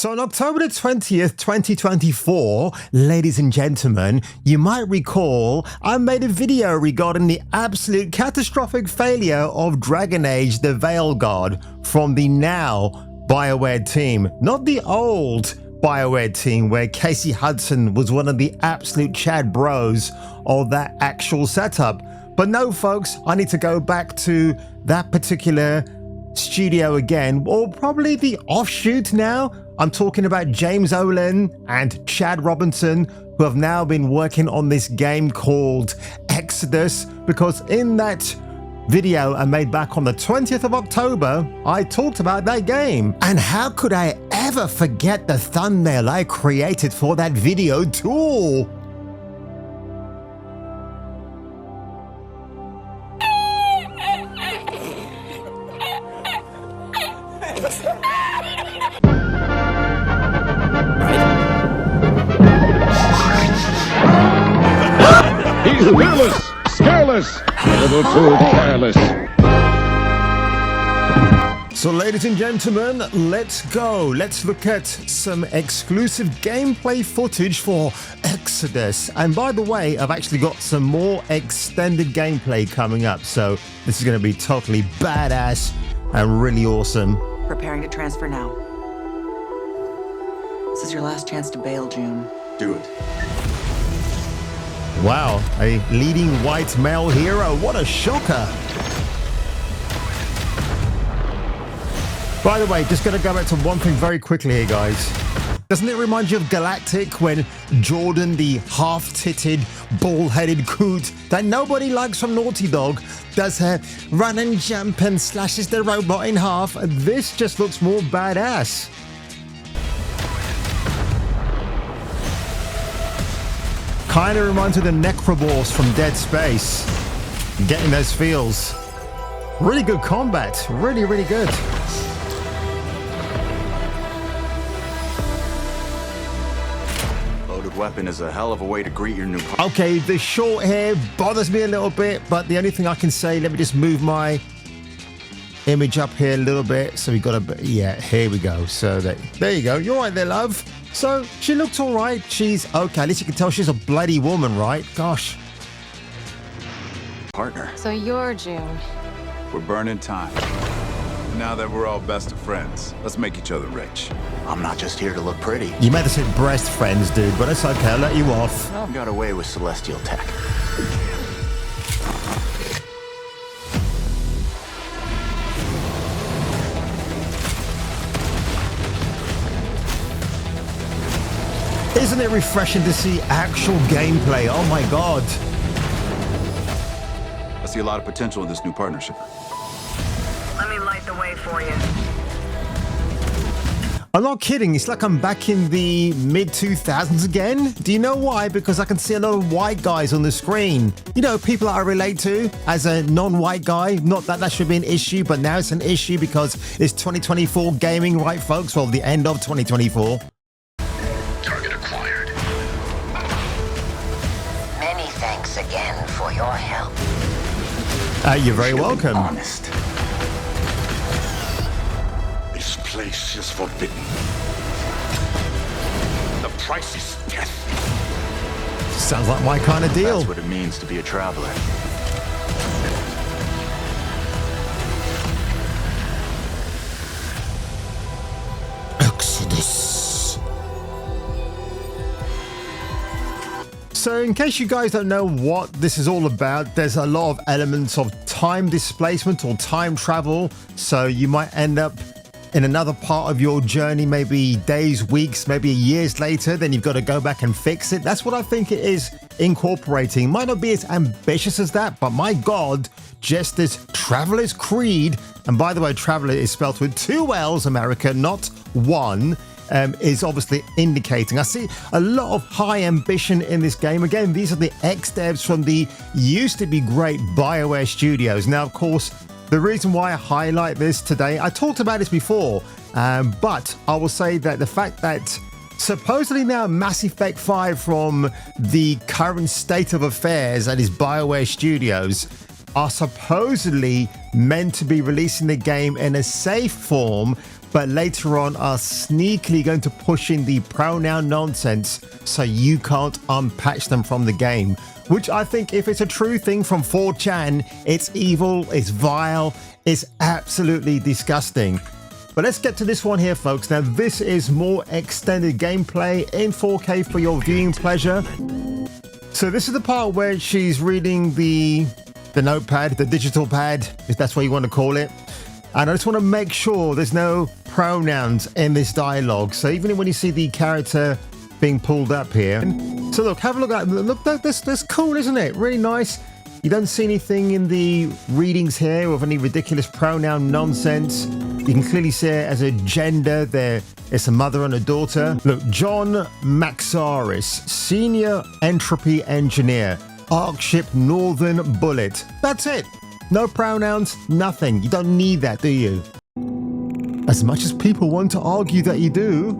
So on October the 20th, 2024, ladies and gentlemen, you might recall I made a video regarding the absolute catastrophic failure of Dragon Age: The Veilguard from the now BioWare team, not the old BioWare team where Casey Hudson was one of the absolute Chad bros of that actual setup. But no folks, I need to go back to that particular studio again, or probably the offshoot now. I'm talking about James Olin and Chad Robinson, who have now been working on this game called Exodus, because in that video I made back on the 20th of October, I talked about that game. And how could I ever forget the thumbnail I created for that video too? He's fearless, scaleless, a little too careless. So ladies and gentlemen, let's go. Let's look at some exclusive gameplay footage for Exodus. And by the way, I've actually got some more extended gameplay coming up. So this is going to be totally badass and really awesome. Preparing to transfer now. This is your last chance to bail, June. Do it. Wow, a leading white male hero. What a shocker. By the way, just going to go back to one thing very quickly here, guys. Doesn't it remind you of Galactic when Jordan, the half-titted, bald-headed coot that nobody likes from Naughty Dog, does her run and jump and slashes the robot in half? This just looks more badass. Kind of reminds me of the Necroboss from Dead Space. Getting those feels. Really good combat. Really, really good. Loaded weapon is a hell of a way to greet your new partner. Okay, the short hair bothers me a little bit, but the only thing I can say, let me just move my image up here a little bit. So we got a, yeah, here we go. So there you go. You're right there, love. So she looks all right. She's okay. At least you can tell she's a bloody woman, right? Gosh. Partner. So you're June. We're burning time. Now that we're all best of friends, let's make each other rich. I'm not just here to look pretty. You might have said breast friends, dude, but it's okay. I'll let you off. I got away with celestial tech. Isn't it refreshing to see actual gameplay? Oh my god. I see a lot of potential in this new partnership. Let me light the way for you. I'm not kidding. It's like I'm back in the mid-2000s again. Do you know why? Because I can see a lot of white guys on the screen. You know, people that I relate to as a non-white guy. Not that that should be an issue, but now it's an issue because it's 2024 gaming, right, folks? Well, the end of 2024. Many thanks again for your help. You're very welcome. Honest. This place is forbidden. The price is death. Sounds like my kind of deal. That's what it means to be a traveler. Exodus. So in case you guys don't know what this is all about, there's a lot of elements of time displacement or time travel. So you might end up in another part of your journey, maybe days, weeks, maybe years later, then you've got to go back and fix it. That's what I think it is incorporating. Might not be as ambitious as that, but my God, just this Traveler's Creed. And by the way, Traveler is spelled with 2 L's, America, not 1. Is obviously indicating. I see a lot of high ambition in this game. Again, these are the ex-devs from the used to be great BioWare studios. Now, of course, the reason why I highlight this today, I talked about this before, but I will say that the fact that supposedly now Mass Effect 5 from the current state of affairs that is BioWare Studios are supposedly meant to be releasing the game in a safe form but later on are sneakily going to push in the pronoun nonsense so you can't unpatch them from the game. Which I think, if it's a true thing from 4chan, it's evil, it's vile, it's absolutely disgusting. But let's get to this one here, folks. Now, this is more extended gameplay in 4K for your viewing pleasure. So this is the part where she's reading the notepad, the digital pad, if that's what you want to call it. And I just want to make sure there's no pronouns in this dialogue. So even when you see the character being pulled up here. So look, have a look at, look, that's cool, isn't it? Really nice. You don't see anything in the readings here of any ridiculous pronoun nonsense. You can clearly see it as a gender. There, it's a mother and a daughter. Look, John Maxaris, Senior Entropy Engineer, Arkship Northern Bullet. That's it. No pronouns, nothing. You don't need that, do you? As much as people want to argue that you do.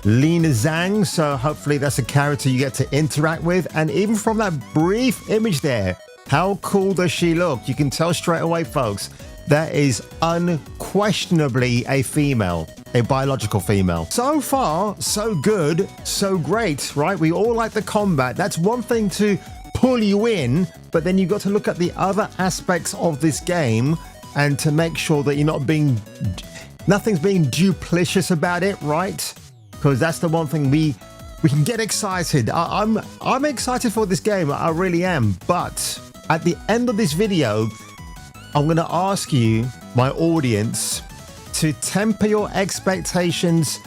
Lena Zhang, so hopefully that's a character you get to interact with. And even from that brief image there, how cool does she look? You can tell straight away, folks, that is unquestionably a female, a biological female. So far, so good, so great, right? We all like the combat. That's one thing to pull you in, but then you've got to look at the other aspects of this game and to make sure that you're not being, nothing's being duplicitous about it, right? Because that's the one thing we can get excited. I'm excited for this game, I really am. But at the end of this video, I'm going to ask you, my audience, to temper your expectations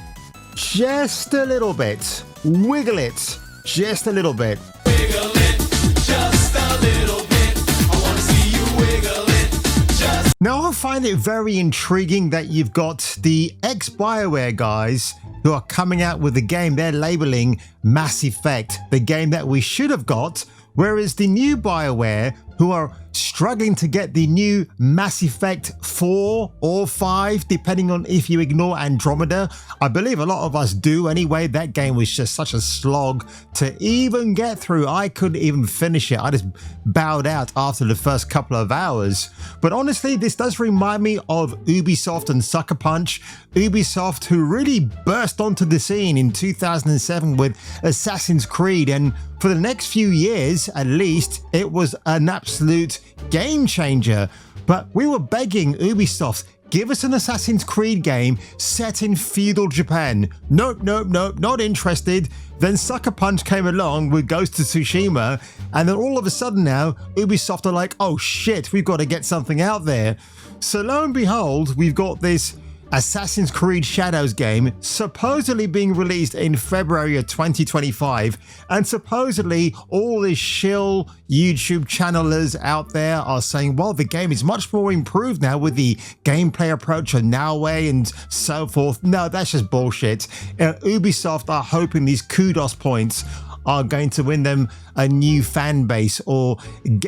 just a little bit. Wiggle it just a little bit. Wiggle it just a little bit. I want to see you wiggle it just. Now, I find it very intriguing that you've got the ex-BioWare guys who are coming out with the game they're labeling Mass Effect, the game that we should have got, whereas the new BioWare, who are struggling to get the new Mass Effect 4 or 5, depending on if you ignore Andromeda. I believe a lot of us do anyway. That game was just such a slog to even get through. I couldn't even finish it. I just bowed out after the first couple of hours. But honestly, this does remind me of Ubisoft and Sucker Punch. Ubisoft, who really burst onto the scene in 2007 with Assassin's Creed, and for the next few years at least, it was an absolute game changer. But we were begging Ubisoft, give us an Assassin's Creed game set in feudal Japan. Nope, nope, nope, not interested. Then Sucker Punch came along with Ghost of Tsushima, and then all of a sudden now, Ubisoft are like, oh shit, we've got to get something out there. So lo and behold, we've got this Assassin's Creed Shadows game supposedly being released in February of 2025, and supposedly all these shill YouTube channelers out there are saying, well, the game is much more improved now with the gameplay approach of Naue and so forth. No, that's just bullshit. Ubisoft are hoping these kudos points are going to win them a new fan base, or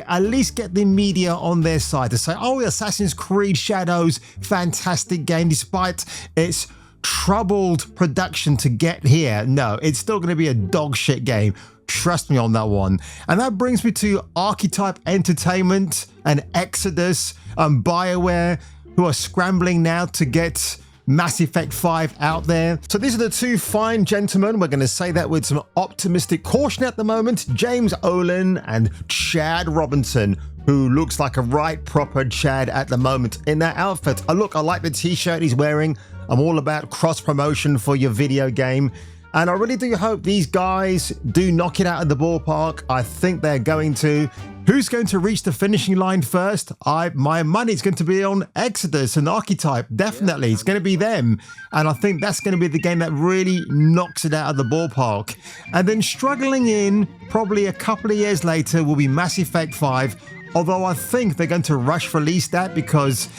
at least get the media on their side to say, oh, Assassin's Creed Shadows, fantastic game, despite its troubled production to get here. No, it's still going to be a dog shit game. Trust me on that one. And that brings me to Archetype Entertainment and Exodus and BioWare, who are scrambling now to get Mass Effect 5 out there. So these are the two fine gentlemen, we're going to say that with some optimistic caution at the moment, James Olin and Chad Robinson, who looks like a right proper Chad at the moment in that outfit. Oh, look, I like the t-shirt he's wearing. I'm all about cross promotion for your video game. And I really do hope these guys do knock it out of the ballpark. I think they're going to. Who's going to reach the finishing line first? My money's going to be on Exodus and Archetype. Definitely. It's going to be them. And I think that's going to be the game that really knocks it out of the ballpark. And then struggling in probably a couple of years later will be Mass Effect 5. Although I think they're going to rush release that, because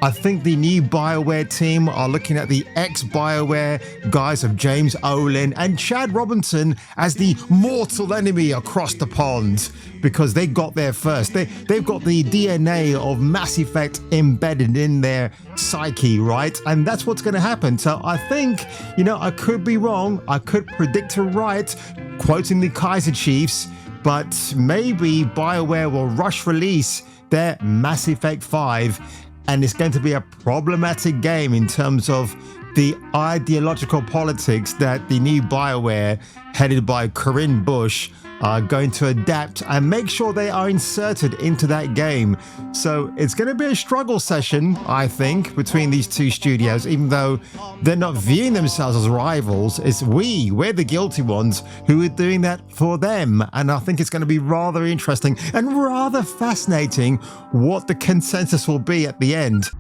I think the new BioWare team are looking at the ex-BioWare guys of James Olin and Chad Robinson as the mortal enemy across the pond, because they got there first. They've got the DNA of Mass Effect embedded in their psyche, right? And that's what's going to happen. So I think, I could be wrong. I could predict it right, quoting the Kaiser Chiefs, but maybe BioWare will rush release their Mass Effect 5. And it's going to be a problematic game in terms of the ideological politics that the new BioWare, headed by Corinne Bush, are going to adapt and make sure they are inserted into that game. So it's going to be a struggle session, I think, between these two studios, even though they're not viewing themselves as rivals. It's we're the guilty ones who are doing that for them. And I think it's going to be rather interesting and rather fascinating what the consensus will be at the end.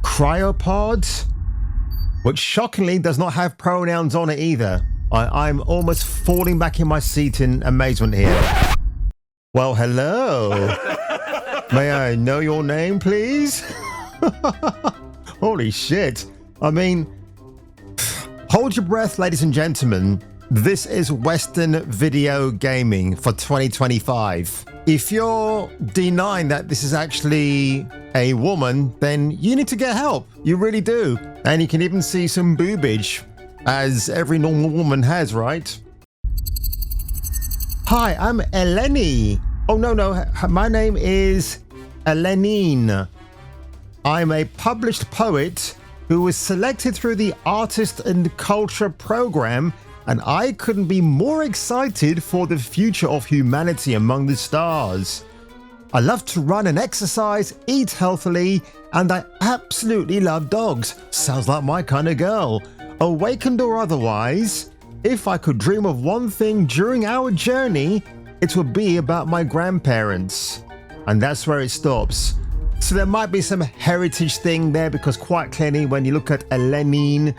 Cryopod, which shockingly does not have pronouns on it either. I'm almost falling back in my seat in amazement here. Well, hello. May I know your name, please? Holy shit. I mean, hold your breath, ladies and gentlemen. This is Western video gaming for 2025. If you're denying that this is actually a woman, then you need to get help. You really do. And you can even see some boobage, as every normal woman has, right? Hi, I'm Eleni. Oh, no, my name is Elenine. I'm a published poet who was selected through the Artist and Culture program, and I couldn't be more excited for the future of humanity among the stars. I love to run and exercise, eat healthily, and I absolutely love dogs. Sounds like my kind of girl. Awakened or otherwise, if I could dream of one thing during our journey, it would be about my grandparents. And that's where it stops. So there might be some heritage thing there, because quite clearly when you look at Elenine,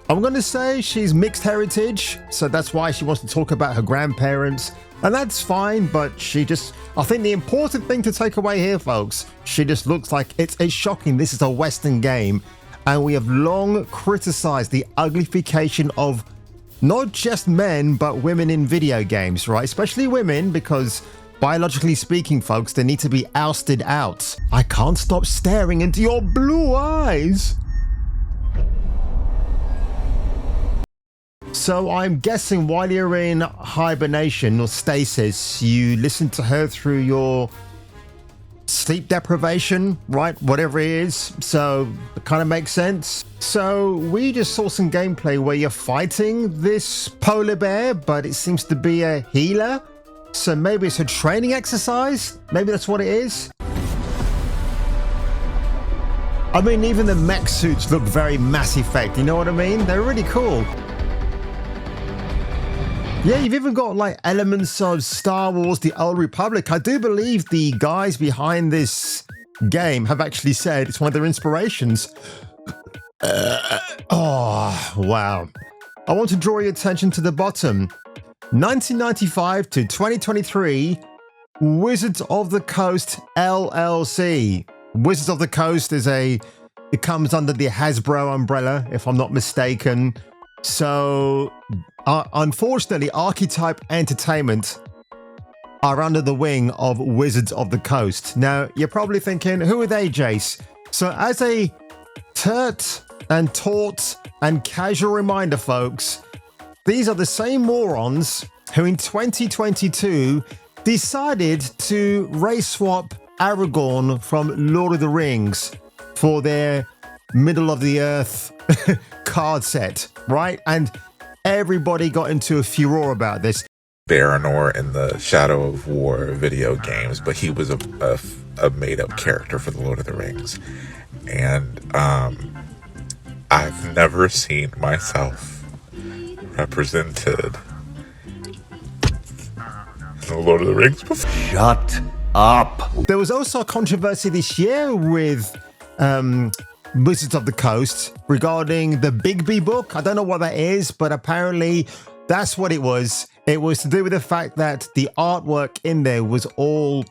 I'm going to say she's mixed heritage. So that's why she wants to talk about her grandparents. And that's fine, but I think the important thing to take away here, folks, she just looks like it's shocking. This is a Western game. And we have long criticized the uglification of not just men, but women in video games, right? Especially women, because biologically speaking, folks, they need to be ousted out. I can't stop staring into your blue eyes. So I'm guessing while you're in hibernation or stasis, you listen to her through your sleep deprivation, right? Whatever it is. So it kind of makes sense. So we just saw some gameplay where you're fighting this polar bear, but it seems to be a healer. So maybe it's a training exercise. Maybe that's what it is. I mean, even the mech suits look very Mass Effect. You know what I mean? They're really cool. Yeah, you've even got like elements of Star Wars, The Old Republic. I do believe the guys behind this game have actually said it's one of their inspirations. Oh, wow. I want to draw your attention to the bottom. 1995 to 2023, Wizards of the Coast LLC. Wizards of the Coast it comes under the Hasbro umbrella, if I'm not mistaken. So, unfortunately, Archetype Entertainment are under the wing of Wizards of the Coast. Now, you're probably thinking, who are they, Jace? So, as a turt and taut and casual reminder, folks, these are the same morons who in 2022 decided to race swap Aragorn from Lord of the Rings for their middle of the earth card set, right? And everybody got into a furor about this. Baranor in the Shadow of War video games, but he was a made-up character for the Lord of the Rings. And I've never seen myself represented in the Lord of the Rings before. Shut up. There was also a controversy this year with Wizards of the Coast regarding the Bigby book. I don't know what that is, but apparently that's what it was. It was to do with the fact that the artwork in there was all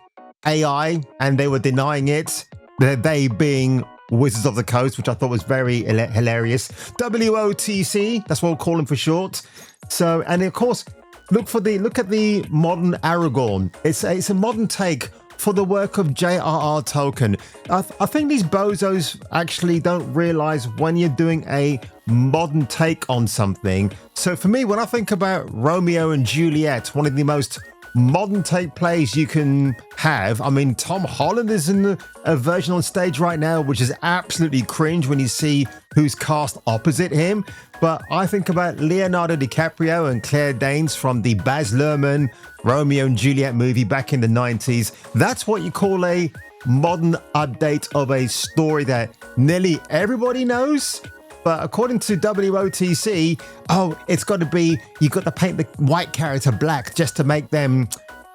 AI and they were denying it. They being Wizards of the Coast, which I thought was very hilarious. WOTC, that's what we'll call them for short. So, and of course, look at the modern Aragorn. It's a modern take for the work of J.R.R. Tolkien. I think these bozos actually don't realize when you're doing a modern take on something. So for me, when I think about Romeo and Juliet, one of the most modern take plays you can have. I mean, Tom Holland is in a version on stage right now, which is absolutely cringe when you see who's cast opposite him. But I think about Leonardo DiCaprio and Claire Danes from the Baz Luhrmann Romeo and Juliet movie back in the 90s. That's what you call a modern update of a story that nearly everybody knows. But according to WOTC, oh, it's got to be, you've got to paint the white character black just to make them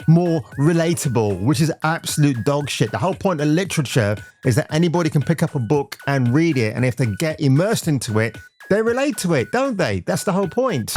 more relatable, which is absolute dog shit. The whole point of literature is that anybody can pick up a book and read it, and if they get immersed into it, they relate to it, don't they? That's the whole point.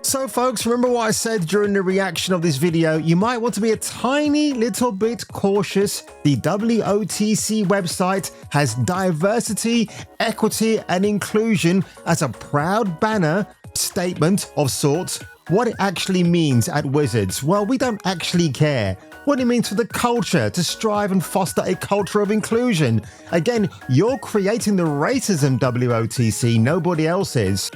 So folks, remember what I said during the reaction of this video? You might want to be a tiny little bit cautious. The WOTC website has diversity, equity, and inclusion as a proud banner statement of sorts. What it actually means at Wizards, well, we don't actually care. What it means for the culture to strive and foster a culture of inclusion. Again, you're creating the racism, WOTC, nobody else is.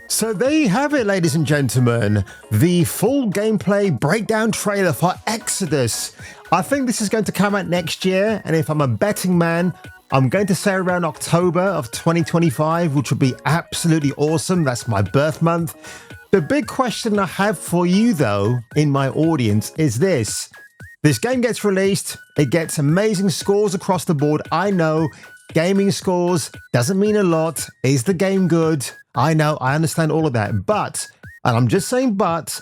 So there you have it, ladies and gentlemen, the full gameplay breakdown trailer for Exodus. I think this is going to come out next year, and if I'm a betting man, I'm going to say around October of 2025, which would be absolutely awesome. That's my birth month. The big question I have for you, though, in my audience is this. This game gets released, it gets amazing scores across the board. I know gaming scores doesn't mean a lot. Is the game good? I know, I understand all of that, but, and I'm just saying but,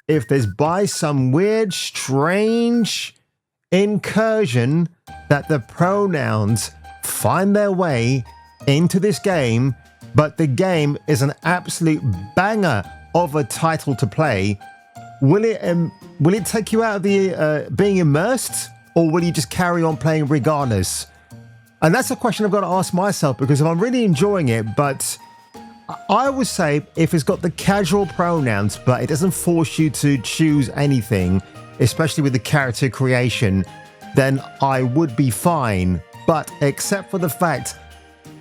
if there's by some weird, strange incursion that the pronouns find their way into this game, but the game is an absolute banger of a title to play, will it take you out of the being immersed, or will you just carry on playing regardless? And that's a question I've got to ask myself, because if I'm really enjoying it, but I would say if it's got the casual pronouns, but it doesn't force you to choose anything, especially with the character creation, then I would be fine. But except for the fact,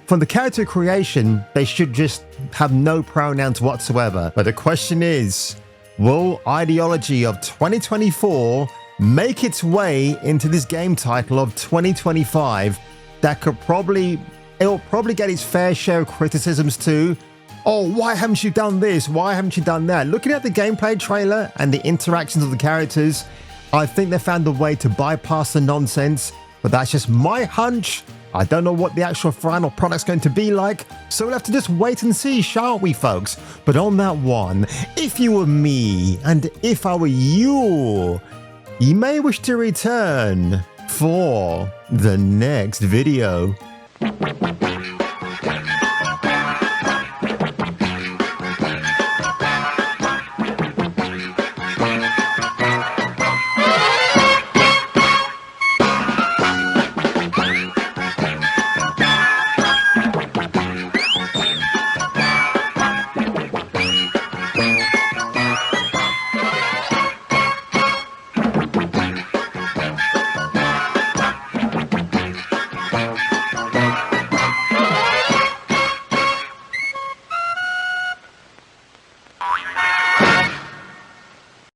from the character creation, they should just have no pronouns whatsoever. But the question is, will ideology of 2024 make its way into this game title of 2025 that could it'll probably get its fair share of criticisms too? Oh, why haven't you done this? Why haven't you done that? Looking at the gameplay trailer and the interactions of the characters, I think they found a way to bypass the nonsense, but that's just my hunch. I don't know what the actual final product's going to be like, so we'll have to just wait and see, shan't we, folks? But on that one, if you were me, and if I were you may wish to return for the next video.